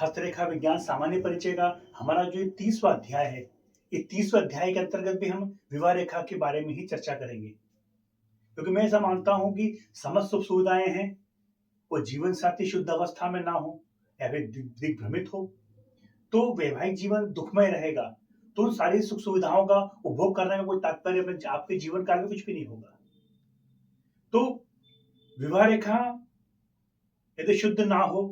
हस्तरेखा विज्ञान सामान्य परिचय का हमारा जो ये 30वां अध्याय है, ये 30वें अध्याय के अंतर्गत भी हम विवाह रेखा के बारे में ही चर्चा करेंगे। क्योंकि मैं ऐसा मानता हूँ कि समस्त सुख सुविधाएं हैं, वो जीवन साथी शुद्ध अवस्था में ना हो या फिर दिग्भ्रमित हो, तो वैवाहिक जीवन दुखमय रहेगा। तो उन सारी सुख सुविधाओं का उपभोग करने में कोई तात्पर्य आपके जीवन काल में कुछ भी नहीं होगा। तो विवाह रेखा यदि शुद्ध ना हो,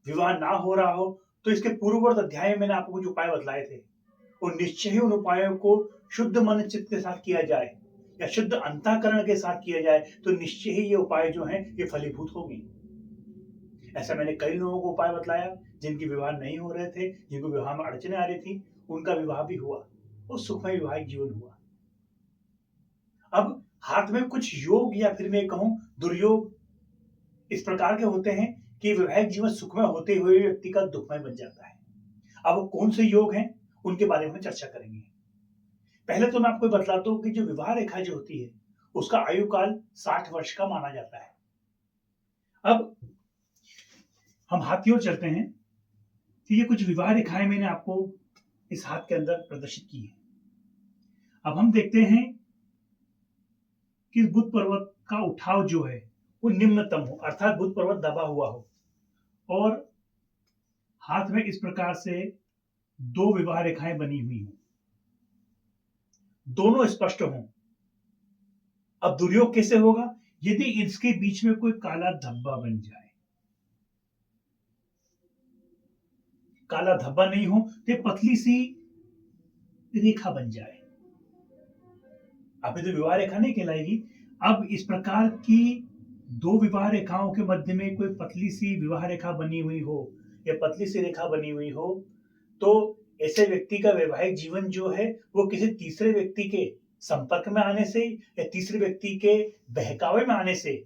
विवाह ना हो रहा हो, तो इसके पूर्ववर्त अध्याय में मैंने आपको कुछ उपाय बतलाए थे और निश्चय ही उन उपायों को शुद्ध मन चित्त के साथ किया जाए या शुद्ध अंतःकरण के साथ किया जाए, तो निश्चय ही ये उपाय जो हैं ये फलीभूत होंगे। ऐसा मैंने कई लोगों को उपाय बतलाया जिनके विवाह नहीं हो रहे थे, जिनको विवाह में अड़चने आ रही थी, उनका विवाह भी हुआ और सुखमय विवाहिक जीवन हुआ। अब हाथ में कुछ योग या फिर मैं कहूं दुर्योग इस प्रकार के होते हैं कि वैवाहिक जीवन सुखमय होते हुए व्यक्ति का दुखमय बन जाता है। अब वो कौन से योग हैं उनके बारे में चर्चा करेंगे। पहले तो मैं आपको बतलाता हूं कि जो विवाह रेखा जो होती है उसका आयु काल 60 वर्ष का माना जाता है। अब हम हाथ की ओर चलते हैं कि ये कुछ विवाह रेखाएं मैंने आपको इस हाथ के अंदर प्रदर्शित की है। अब हम देखते हैं कि बुध पर्वत का उठाव जो है वो निम्नतम हो, अर्थात बुध पर्वत दबा हुआ हो और हाथ में इस प्रकार से दो विवाह रेखाएं बनी हुई हो, दोनों स्पष्ट हों। अब दुर्योग कैसे होगा? यदि इसके बीच में कोई काला धब्बा बन जाए, काला धब्बा नहीं हो तो पतली सी रेखा बन जाए, अभी तो विवाह रेखा नहीं कहलाएगी। अब इस प्रकार की दो विवाह रेखाओं के मध्य में कोई पतली सी विवाह रेखा बनी हुई हो या पतली सी रेखा बनी हुई हो, तो ऐसे व्यक्ति का वैवाहिक जीवन जो है वो किसी तीसरे व्यक्ति के संपर्क में आने से या तीसरे व्यक्ति के बहकावे में आने से,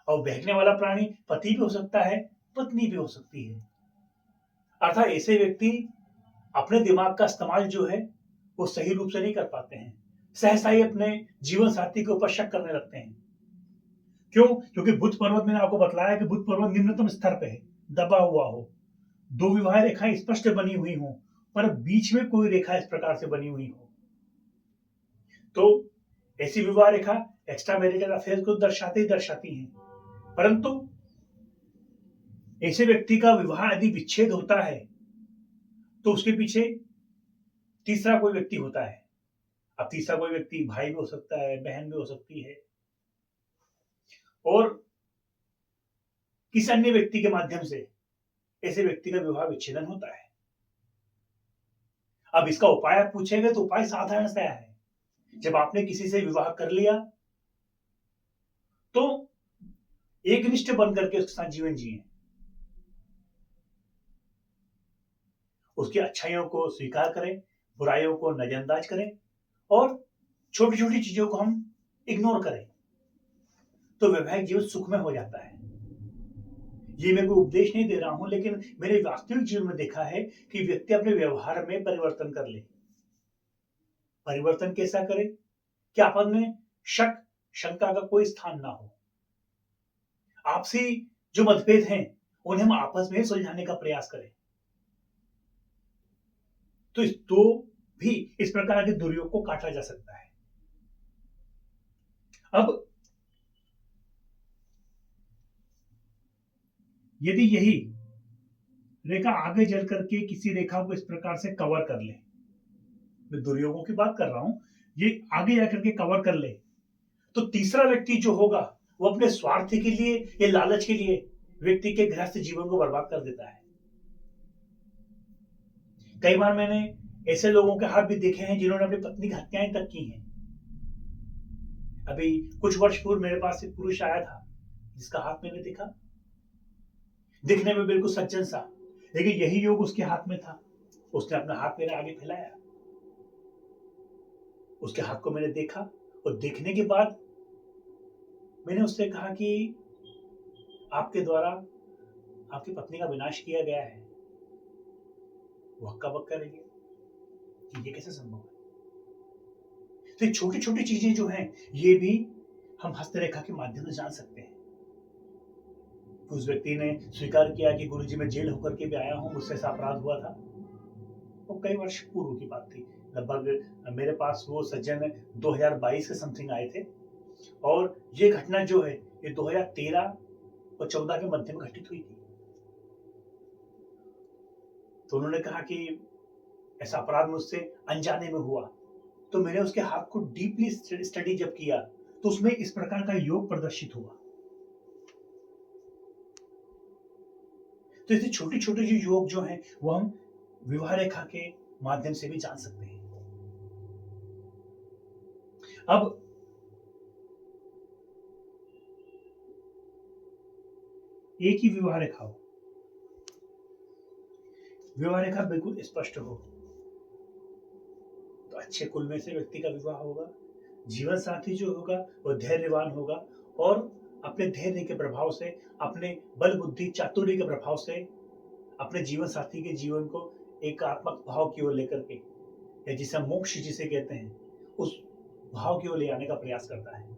और बहकने वाला प्राणी पति भी हो सकता है, पत्नी भी हो सकती है, अर्थात ऐसे व्यक्ति अपने दिमाग का इस्तेमाल जो है वो सही रूप से नहीं कर पाते हैं, सहसा ही अपने जीवन साथी के ऊपर शक करने लगते हैं। क्यों? क्योंकि बुध पर्वत मैंने आपको बतलाया कि बुध पर्वत निम्नतम स्तर पे है, दबा हुआ हो, दो विवाह रेखाएं स्पष्ट बनी हुई हो पर बीच में कोई रेखा इस प्रकार से बनी हुई हो, तो ऐसी विवाह रेखा एक्स्ट्रा मैरिटल अफेयर को दर्शाती हैं। परंतु ऐसे व्यक्ति का विवाह यदि विच्छेद होता है तो उसके पीछे तीसरा कोई व्यक्ति होता है। अब तीसरा कोई व्यक्ति भाई भी हो सकता है, बहन भी हो सकती है, और किसी अन्य व्यक्ति के माध्यम से ऐसे व्यक्ति का विवाह विच्छेदन होता है। अब इसका उपाय आप पूछेंगे तो उपाय साधारण सा है। जब आपने किसी से विवाह कर लिया तो एकनिष्ठ बन करके उसके साथ जीवन जिए, उसकी अच्छाइयों को स्वीकार करें, बुराइयों को नजरअंदाज करें और छोटी छोटी चीजों को हम इग्नोर करें, तो वैवाहिक जीवन सुखमय हो जाता है। ये मैं कोई उपदेश नहीं दे रहा हूं, लेकिन मैंने वास्तविक जीवन में देखा है कि व्यक्ति अपने व्यवहार में परिवर्तन कर ले। परिवर्तन कैसा करे कि आपस में शक शंका का कोई स्थान ना हो। आपसी जो मतभेद हैं उन्हें हम आपस में सुलझाने का प्रयास करें, तो इस दो भी इस प्रकार के दुर्योग को काटा जा सकता है। अब यदि यही रेखा आगे चल करके किसी रेखा को इस प्रकार से कवर कर ले, मैं दुर्योगों की बात कर रहा हूं, ये आगे जाकर के कवर कर ले, तो तीसरा व्यक्ति जो होगा वो अपने स्वार्थ के लिए या लालच के लिए व्यक्ति के गृहस्थ जीवन को बर्बाद कर देता है। कई बार मैंने ऐसे लोगों के हाथ भी देखे हैं जिन्होंने अपनी पत्नी की हत्याएं तक की हैं। अभी कुछ वर्ष पूर्व मेरे पास एक पुरुष आया था जिसका हाथ मैंने देखा, दिखने में बिल्कुल सज्जन सा, लेकिन यही योग उसके हाथ में था। उसने अपना हाथ मेरे आगे फैलाया, उसके हाथ को मैंने देखा और देखने के बाद मैंने उससे कहा कि आपके द्वारा आपकी पत्नी का विनाश किया गया है। वो हक्का बक्का रह गया कि ये कैसे संभव है। तो छोटी छोटी चीजें जो हैं ये भी हम हस्तरेखा के माध्यम से जान सकते हैं। उस व्यक्ति ने स्वीकार किया कि गुरुजी मैं जेल होकर के भी आया हूँ, मुझसे ऐसा अपराध हुआ था। वो कई वर्ष पूर्व की बात थी। लगभग मेरे पास वो सज्जन 2022 के समथिंग आए थे और ये घटना जो है ये 2013 और 14 के मध्य में घटित हुई थी। तो उन्होंने कहा कि ऐसा अपराध मुझसे अनजाने में हुआ। तो मैंने उसके हाथ को डीपली स्टडी जब किया तो उसमें इस प्रकार का योग प्रदर्शित हुआ। तो ऐसे छोटे छोटे जो योग जो हैं वो हम विवाह रेखा के माध्यम से भी जान सकते हैं। अब एक ही विवाह रेखा हो, विवाह रेखा बिल्कुल स्पष्ट हो तो अच्छे कुल में से व्यक्ति का विवाह होगा। जीवन साथी जो होगा वो धैर्यवान होगा और अपने धैर्य के प्रभाव से, अपने बल बुद्धि चातुर्य के प्रभाव से अपने जीवन साथी के जीवन को एकात्मक भाव की ओर लेकर के, या जिसे हम मोक्ष जिसे कहते हैं, उस भाव की ओर ले आने का प्रयास करता है।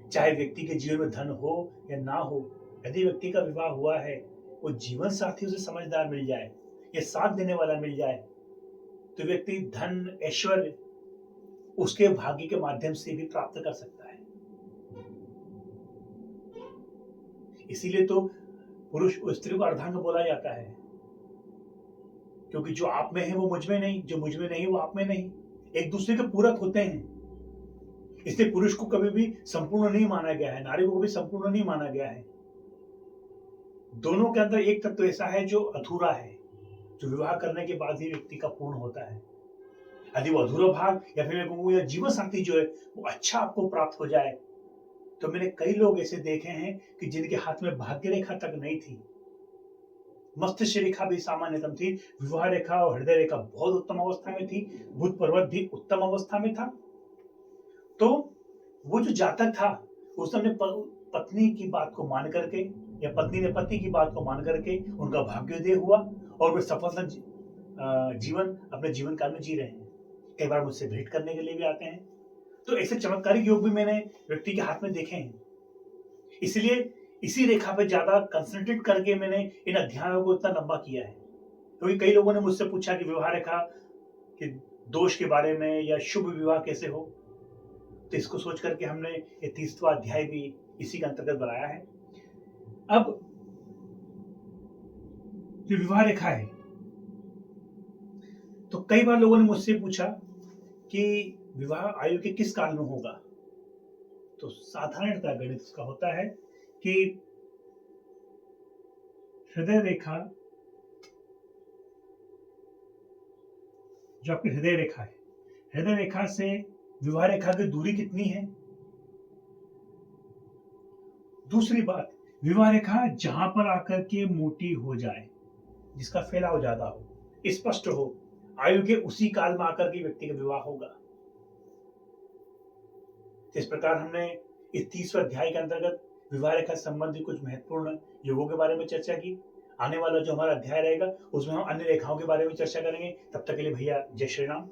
चाहे व्यक्ति के जीवन में धन हो या ना हो, यदि व्यक्ति का विवाह हुआ है, वो जीवन साथी उसे समझदार मिल जाए या साथ देने वाला मिल जाए, तो व्यक्ति धन ऐश्वर्य उसके भाग्य के माध्यम से भी प्राप्त कर सकता है। इसीलिए तो पुरुष स्त्री को अर्धांग बोला जाता है, क्योंकि जो आप में है वो मुझ में नहीं, जो मुझ में नहीं वो आप में नहीं, एक दूसरे के पूरक होते हैं। इसलिए पुरुष को कभी भी संपूर्ण नहीं माना गया है, नारी को कभी संपूर्ण नहीं माना गया है। दोनों के अंदर एक तत्व ऐसा है जो अधूरा है, जो विवाह करने के बाद ही व्यक्ति का पूर्ण होता है। यदि वो अधूरा भाग या फिर मैं कहूँ या जीवन साथी जो है वो अच्छा आपको प्राप्त हो जाए, तो मैंने कई लोग ऐसे देखे हैं कि जिनके हाथ में भाग्य रेखा तक नहीं थी, मस्तिष्क रेखा भी सामान्यतम थी, विवाह रेखा और हृदय रेखा बहुत उत्तम अवस्था में थी, बुध पर्वत भी उत्तम अवस्था में था। तो वो जो जातक था उसने अपने पत्नी की बात को मान करके या पत्नी ने पति की बात को मान करके उनका भाग्योदय हुआ और वे सफल जीवन अपने जीवन काल में जी रहे हैं। कई बार मुझसे भेंट करने के लिए भी आते हैं। तो ऐसे चमत्कारिक योग भी मैंने व्यक्ति के हाथ में देखे हैं। इसलिए इसी रेखा पे ज्यादा कंसंट्रेट करके मैंने इन अध्यायों को इतना लंबा किया है, क्योंकि कई लोगों ने मुझसे पूछा कि विवाह रेखा के दोष के बारे में या शुभ विवाह कैसे हो। तो इसको सोच करके हमने ये 30वां अध्याय भी इसी के अंतर्गत बनाया है। अब जो विवाह रेखा है, तो कई बार लोगों ने मुझसे पूछा कि विवाह आयु के किस काल में होगा। तो साधारणतः गणित उसका होता है कि हृदय रेखा, जो आपकी हृदय रेखा है, हृदय रेखा से विवाह रेखा की दूरी कितनी है। दूसरी बात, विवाह रेखा जहां पर आकर के मोटी हो जाए, जिसका फैलाव ज्यादा हो, स्पष्ट हो, आयु के उसी काल में आकर के व्यक्ति का विवाह होगा। इस प्रकार हमने इस 30वें अध्याय के अंतर्गत विवाह रेखा संबंधी कुछ महत्वपूर्ण योगों के बारे में चर्चा की। आने वाला जो हमारा अध्याय रहेगा उसमें हम अन्य रेखाओं के बारे में चर्चा करेंगे। तब तक के लिए भैया जय श्री राम।